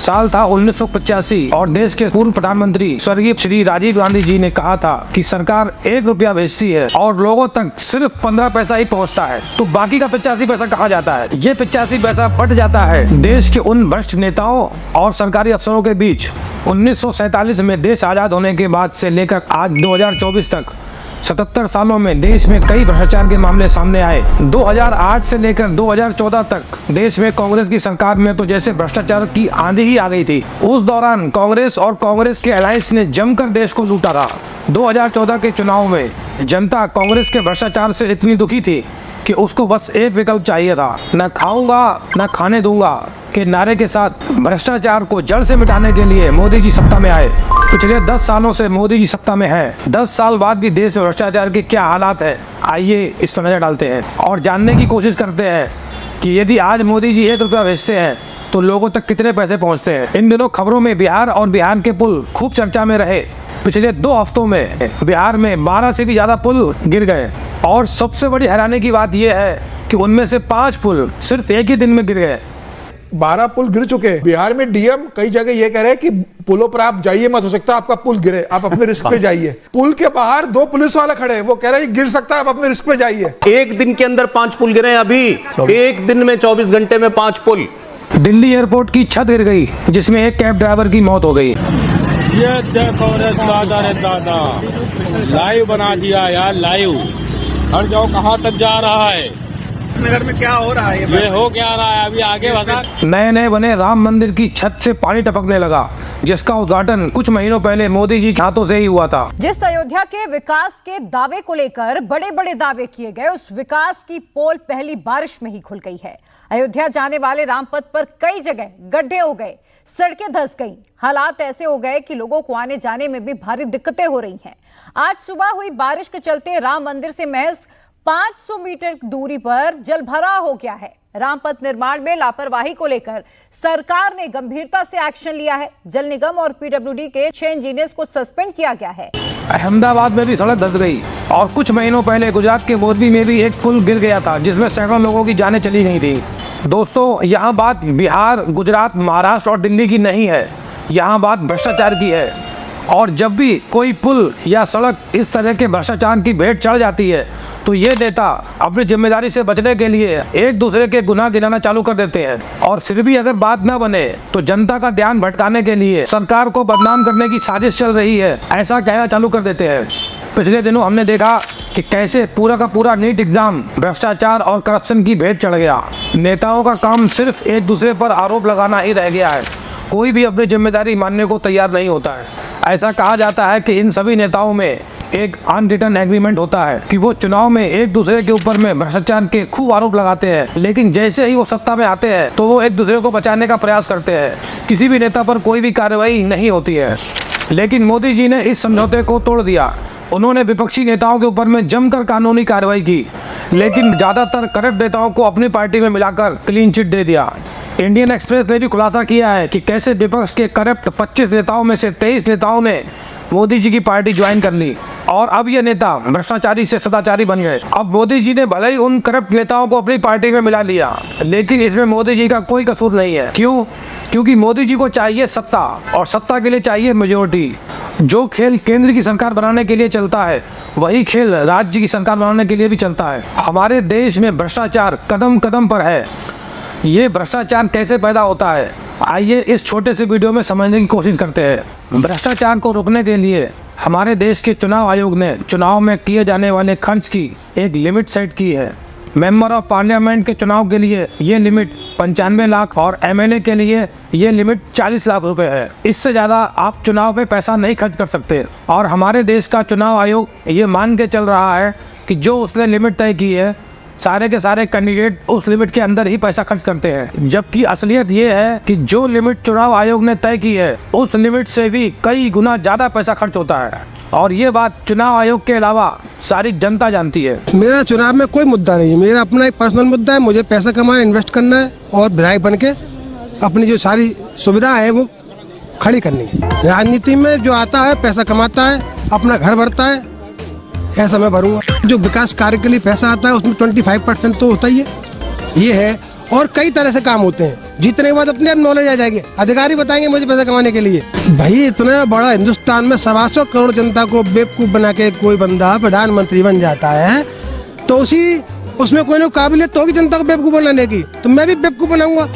साल था 1985 और देश के पूर्व प्रधानमंत्री स्वर्गीय श्री राजीव गांधी जी ने कहा था कि सरकार 1 रुपया भेजती है और लोगों तक सिर्फ 15 पैसा ही पहुंचता है, तो बाकी का 85 पैसा कहाँ जाता है। ये 85 पैसा बट जाता है देश के उन भ्रष्ट नेताओं और सरकारी अफसरों के बीच। 1947 में देश आजाद होने के बाद से लेकर आज 2024 तक 77 सालों में देश में कई भ्रष्टाचार के मामले सामने आए। 2008 से लेकर 2014 तक देश में कांग्रेस की सरकार में तो जैसे भ्रष्टाचार की आंधी ही आ गई थी। उस दौरान कांग्रेस और कांग्रेस के अलायंस ने जमकर देश को लूटा था। 2014 के चुनाव में जनता कांग्रेस के भ्रष्टाचार से इतनी दुखी थी कि उसको बस एक विकल्प चाहिए था, न खाऊंगा न खाने दूंगा के नारे के साथ भ्रष्टाचार को जड़ से मिटाने के लिए मोदी जी सत्ता में आए। पिछले 10 सालों से मोदी जी सत्ता में हैं। 10 साल बाद भी देश में भ्रष्टाचार के क्या हालात है, आइए इस पर नजर डालते हैं और जानने की कोशिश करते हैं कि यदि आज मोदी जी 1 रुपया भेजते हैं तो लोगों तक कितने पैसे पहुंचते हैं। इन दिनों खबरों में बिहार और बिहार के पुल खूब चर्चा में रहे। पिछले 2 हफ्तों में बिहार में 12 से भी ज्यादा पुल गिर गए और सबसे बड़ी हैरानी की बात यह है कि उनमें से 5 पुल सिर्फ एक ही दिन में गिर गए। 12 पुल गिर चुके हैं। बिहार में डीएम कई जगह ये कह रहे हैं कि पुलों पर आप जाइए मत, हो सकता है आपका पुल गिरे, आप अपने रिस्क पे जाइए। पुल के बाहर 2 पुलिस वाले खड़े हैं, वो कह रहे हैं गिर सकता है, आप अपने रिस्क पे जाइए। एक दिन के अंदर 5 पुल गिरे। अभी एक दिन में 24 घंटे में 5 पुल। दिल्ली एयरपोर्ट की छत गिर गई जिसमें एक कैब ड्राइवर की मौत हो गई। ये देखो रे दादा लाइव बना दिया यार, लाइव। हर जाओ कहाँ तक जा रहा है, नगर में क्या हो रहा है, ये हो क्या रहा है, अभी आगे बता। नए बने राम मंदिर की छत से पानी टपकने लगा, जिसका उद्घाटन कुछ महीनों पहले मोदी जी के हाथों से ही हुआ था। जिस अयोध्या के विकास के दावे को लेकर बड़े बड़े दावे किए गए, उस विकास की पोल पहली बारिश में ही खुल गई है। अयोध्या जाने वाले रामपथ पर कई जगह गड्ढे हो गए, सड़कें धंस गईं। हालात ऐसे हो गए कि लोगों को आने जाने में भी भारी दिक्कतें हो रही हैं। आज सुबह हुई बारिश के चलते राम मंदिर से महज 500 मीटर दूरी पर जल भराव हो गया है। रामपथ निर्माण में लापरवाही को लेकर सरकार ने गंभीरता से एक्शन लिया है। जल निगम और पीडब्ल्यूडी के 6 इंजीनियर्स को सस्पेंड किया गया है। अहमदाबाद में भी सड़क धंस गई और कुछ महीनों पहले गुजरात के मोरबी में भी एक पुल गिर गया था जिसमें सैकड़ों लोगों की जानें चली गई थी। दोस्तों, यहाँ बात बिहार, गुजरात, महाराष्ट्र और दिल्ली की नहीं है, यहाँ बात भ्रष्टाचार की है। और जब भी कोई पुल या सड़क इस तरह के भ्रष्टाचार की भेंट चढ़ जाती है तो ये नेता अपनी जिम्मेदारी से बचने के लिए एक दूसरे के गुनाह गिनाना चालू कर देते हैं और फिर भी अगर बात न बने तो जनता का ध्यान भटकाने के लिए सरकार को बदनाम करने की साजिश चल रही है, ऐसा कहना चालू कर देते हैं। पिछले दिनों हमने देखा कि कैसे पूरा का पूरा नीट एग्जाम भ्रष्टाचार और करप्शन की भेंट चढ़ गया। नेताओं का काम सिर्फ एक दूसरे पर आरोप लगाना ही रह गया है, कोई भी अपनी जिम्मेदारी मानने को तैयार नहीं होता है। ऐसा कहा जाता है कि इन सभी नेताओं में एक अनरिटन एग्रीमेंट होता है कि वो चुनाव में एक दूसरे के ऊपर में भ्रष्टाचार के खूब आरोप लगाते हैं, लेकिन जैसे ही वो सत्ता में आते हैं तो वो एक दूसरे को बचाने का प्रयास करते हैं। किसी भी नेता पर कोई भी कार्रवाई नहीं होती है, लेकिन मोदी जी ने इस समझौते को तोड़ दिया। उन्होंने विपक्षी नेताओं के ऊपर में जमकर कानूनी कार्रवाई की, लेकिन ज्यादातर करप्ट नेताओं को अपनी पार्टी में मिलाकर क्लीन चिट दे दिया। इंडियन एक्सप्रेस ने भी खुलासा किया है कि कैसे विपक्ष के करप्ट 25 नेताओं में से 23 नेताओं ने मोदी जी की पार्टी ज्वाइन कर ली और अब ये नेता भ्रष्टाचारी से सदाचारी बन गए। अब मोदी जी ने भले ही उन करप्ट नेताओं को अपनी पार्टी में मिला लिया, लेकिन इसमें मोदी जी का कोई कसूर नहीं है। क्यों? क्योंकि मोदी जी को चाहिए सत्ता और सत्ता के लिए चाहिए मेजोरिटी। जो खेल केंद्र की सरकार बनाने के लिए चलता है वही खेल राज्य की सरकार बनाने के लिए भी चलता है। हमारे देश में भ्रष्टाचार कदम कदम पर है। ये भ्रष्टाचार कैसे पैदा होता है, आइए इस छोटे से वीडियो में समझने की कोशिश करते हैं। भ्रष्टाचार को रोकने के लिए हमारे देश के चुनाव आयोग ने चुनाव में किए जाने वाले खर्च की एक लिमिट सेट की है। मेंबर ऑफ पार्लियामेंट के चुनाव के लिए ये लिमिट 95 लाख और एमएलए के लिए ये लिमिट 40 लाख रुपए है। इससे ज़्यादा आप चुनाव में पैसा नहीं खर्च कर सकते और हमारे देश का चुनाव आयोग ये मान के चल रहा है कि जो उसने लिमिट तय की है सारे के सारे कैंडिडेट उस लिमिट के अंदर ही पैसा खर्च करते हैं, जबकि असलियत ये है कि जो लिमिट चुनाव आयोग ने तय की है उस लिमिट से भी कई गुना ज़्यादा पैसा खर्च होता है और ये बात चुनाव आयोग के अलावा सारी जनता जानती है। मेरा चुनाव में कोई मुद्दा नहीं है, मेरा अपना एक पर्सनल मुद्दा है। मुझे पैसा कमाना, इन्वेस्ट करना है और विधायक बन के अपनी जो सारी सुविधा है वो खड़ी करनी है। राजनीति में जो आता है पैसा कमाता है, अपना घर भरता है, ऐसा मैं भरूंगा। जो विकास कार्य के लिए पैसा आता है उसमें 25% तो होता ही है, ये है। और कई तरह से काम होते हैं। जीतने के बाद अपने आप नॉलेज आ जाएगी, अधिकारी बताएंगे मुझे पैसा कमाने के लिए। भाई इतना बड़ा हिंदुस्तान में 125 करोड़ जनता को बेवकूफ बना के कोई बंदा प्रधानमंत्री बन जाता है तो उसमें कोई ना काबिलियत तो होगी जनता को बेवकूफ बनाने की, तो मैं भी बेवकूफ बनाऊंगा।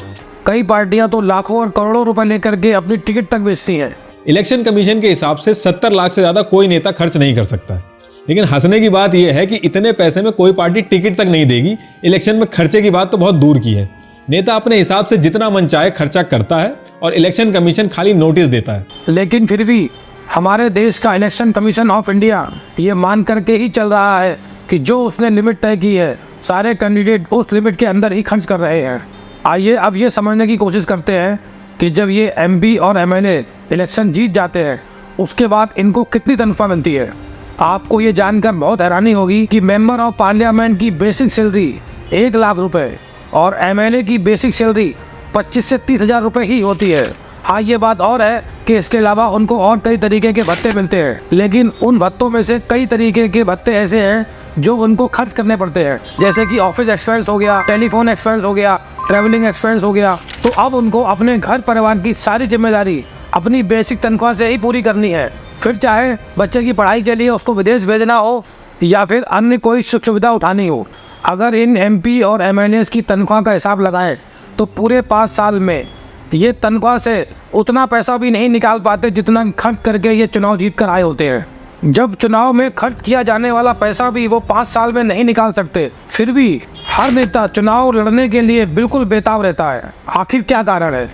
कई पार्टियां तो लाखों और करोड़ों रुपए लेकर के अपनी टिकट तक बेचती हैं। इलेक्शन कमीशन के हिसाब से 70 लाख से ज्यादा कोई नेता खर्च नहीं कर सकता है। लेकिन हंसने की बात यह है कि इतने पैसे में कोई पार्टी टिकट तक नहीं देगी। इलेक्शन में खर्चे की बात तो बहुत दूर की है। नेता अपने हिसाब से जितना मन चाहे खर्चा करता है और इलेक्शन कमीशन खाली नोटिस देता है। लेकिन फिर भी हमारे देश का इलेक्शन कमीशन ऑफ इंडिया ये मान करके ही चल रहा है कि जो उसने लिमिट तय की है सारे कैंडिडेट उस लिमिट के अंदर ही खर्च कर रहे हैं। आइए अब ये समझने की कोशिश करते हैं कि जब ये एमपी और एमएलए इलेक्शन जीत जाते हैं उसके बाद इनको कितनी तनख्वाह मिलती है। आपको ये जानकर बहुत हैरानी होगी कि मेंबर ऑफ पार्लियामेंट की बेसिक सैलरी 1 लाख रुपए और एमएलए की बेसिक सैलरी 25 से 30 हज़ार रुपये ही होती है। हाँ, ये बात और है कि इसके अलावा उनको और कई तरीके के भत्ते मिलते हैं, लेकिन उन भत्तों में से कई तरीके के भत्ते ऐसे हैं जो उनको खर्च करने पड़ते हैं, जैसे कि ऑफिस एक्सपेंस हो गया, टेलीफोन एक्सपेंस हो गया, ट्रैवलिंग एक्सपेंस हो गया। तो अब उनको अपने घर परिवार की सारी जिम्मेदारी अपनी बेसिक तनख्वाह से ही पूरी करनी है, फिर चाहे बच्चे की पढ़ाई के लिए उसको विदेश भेजना हो या फिर अन्य कोई सुख सुविधा उठानी हो। अगर इन एमपी और एमएलए की तनख्वाह का हिसाब लगाएं तो पूरे 5 साल में ये तनख्वाह से उतना पैसा भी नहीं निकाल पाते जितना खर्च करके ये चुनाव जीत कर आए होते हैं। जब चुनाव में खर्च किया जाने वाला पैसा भी वो 5 साल में नहीं निकाल सकते, फिर भी हर नेता चुनाव लड़ने के लिए बिल्कुल बेताब रहता है। आखिर क्या कारण है?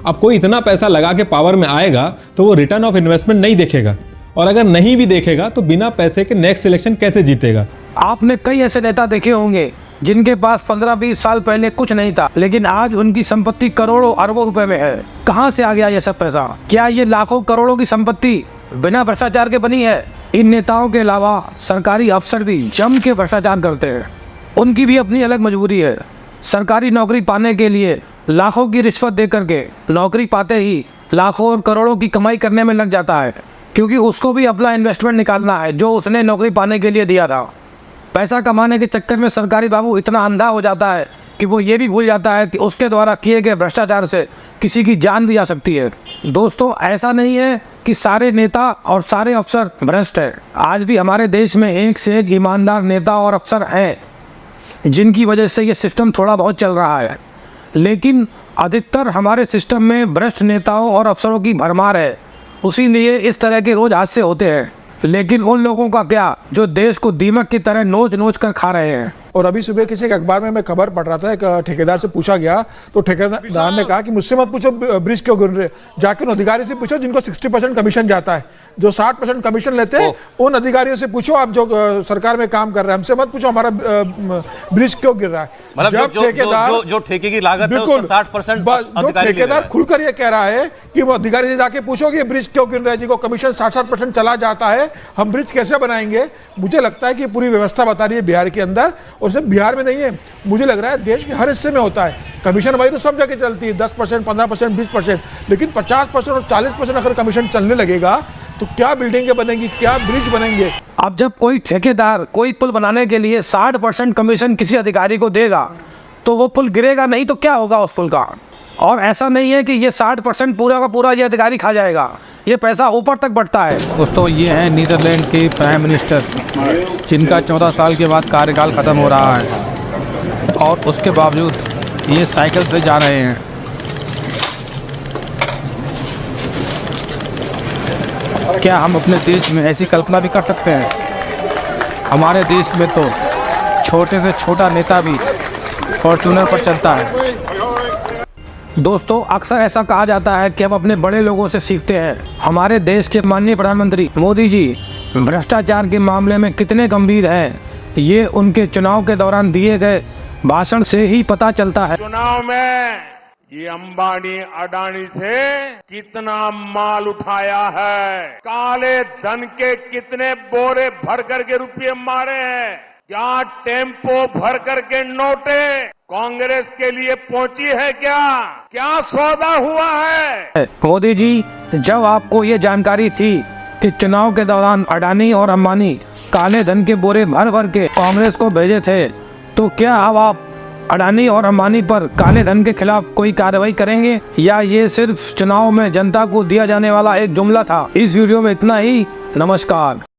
अब कोई इतना पैसा लगा के पावर में आएगा तो वो रिटर्न ऑफ इन्वेस्टमेंट नहीं देखेगा, और अगर नहीं भी देखेगा तो बिना पैसे के नेक्स्ट इलेक्शन कैसे जीतेगा। आपने कई ऐसे नेता देखे होंगे जिनके पास 15-20 साल पहले कुछ नहीं था, लेकिन आज उनकी संपत्ति करोड़ों अरबों रुपए में है। कहाँ से आ गया ये सब पैसा? क्या ये लाखों करोड़ों की संपत्ति बिना भ्रष्टाचार के बनी है? इन नेताओं के अलावा सरकारी अफसर भी जम के भ्रष्टाचार करते हैं। उनकी भी अपनी अलग मजबूरी है। सरकारी नौकरी पाने के लिए लाखों की रिश्वत दे करके नौकरी पाते ही लाखों और करोड़ों की कमाई करने में लग जाता है, क्योंकि उसको भी अपना इन्वेस्टमेंट निकालना है जो उसने नौकरी पाने के लिए दिया था। पैसा कमाने के चक्कर में सरकारी बाबू इतना अंधा हो जाता है कि वो ये भी भूल जाता है कि उसके द्वारा किए गए भ्रष्टाचार से किसी की जान भी जा सकती है। दोस्तों, ऐसा नहीं है कि सारे नेता और सारे अफसर भ्रष्ट हैं। आज भी हमारे देश में एक से एक ईमानदार नेता और अफसर हैं जिनकी वजह से ये सिस्टम थोड़ा बहुत चल रहा है, लेकिन अधिकतर हमारे सिस्टम में भ्रष्ट नेताओं और अफसरों की भरमार है। उसी लिए इस तरह के रोज हादसे होते हैं। लेकिन उन लोगों का क्या जो देश को दीमक की तरह नोच नोच कर खा रहे हैं। और अभी सुबह किसी एक अखबार में मैं खबर पढ़ रहा था, एक ठेकेदार से पूछा गया तो ठेकेदार ने कहा कि मुझसे मत पूछो ब्रिज क्यों गिर रहे, जाके उन अधिकारी से पूछो जिनको 60% कमीशन जाता है, जो 60% कमीशन लेते हैं उन अधिकारियों से पूछो, आप जो सरकार में काम कर रहे हैं, हमसे मत पूछो हमारा ब्रिज क्यों गिर रहा है। मतलब ठेकेदार जो ठेके की लागत है उसका 60% जो ठेकेदार खुलकर ये कह रहा है कि वो अधिकारी से जाके पूछो कि ब्रिज क्यों गिर रहा है, जिनको कमीशन 60% चला जाता है, हम ब्रिज कैसे बनाएंगे। मुझे लगता है कि पूरी व्यवस्था बता रही है बिहार के अंदर, और सिर्फ बिहार में नहीं है, मुझे लग रहा है देश के हर हिस्से में होता है। कमीशन वही तो सब जगह चलती है, 10%, 15%, 20%, लेकिन 50% और 40% अगर कमीशन चलने लगेगा तो क्या बिल्डिंगें बनेंगी, क्या ब्रिज बनेंगे। अब जब कोई ठेकेदार कोई पुल बनाने के लिए 60% कमीशन किसी अधिकारी को देगा तो वो पुल गिरेगा नहीं तो क्या होगा उस पुल का। और ऐसा नहीं है कि ये 60% पूरा का पूरा ये अधिकारी खा जाएगा, ये पैसा ऊपर तक बढ़ता है। दोस्तों, ये हैं नीदरलैंड के प्राइम मिनिस्टर जिनका 14 साल के बाद कार्यकाल ख़त्म हो रहा है और उसके बावजूद ये साइकिल से जा रहे हैं। क्या हम अपने देश में ऐसी कल्पना भी कर सकते हैं? हमारे देश में तो छोटे से छोटा नेता भी फॉर्च्यूनर पर चलता है। दोस्तों, अक्सर ऐसा कहा जाता है कि हम अपने बड़े लोगों से सीखते हैं। हमारे देश के माननीय प्रधानमंत्री मोदी जी भ्रष्टाचार के मामले में कितने गंभीर हैं, ये उनके चुनाव के दौरान दिए गए भाषण से ही पता चलता है। चुनाव में ये अंबानी अडानी से कितना माल उठाया है, काले धन के कितने बोरे भर करके रुपये मारे हैं, क्या टेम्पो भर करके नोटे कांग्रेस के लिए पहुंची है, क्या सौदा हुआ है। मोदी जी, जब आपको ये जानकारी थी कि चुनाव के दौरान अडानी और अंबानी काले धन के बोरे भर भर के कांग्रेस को भेजे थे, तो क्या अब आप अडानी और अंबानी पर काले धन के खिलाफ कोई कार्रवाई करेंगे या ये सिर्फ चुनाव में जनता को दिया जाने वाला एक जुमला था। इस वीडियो में इतना ही। नमस्कार।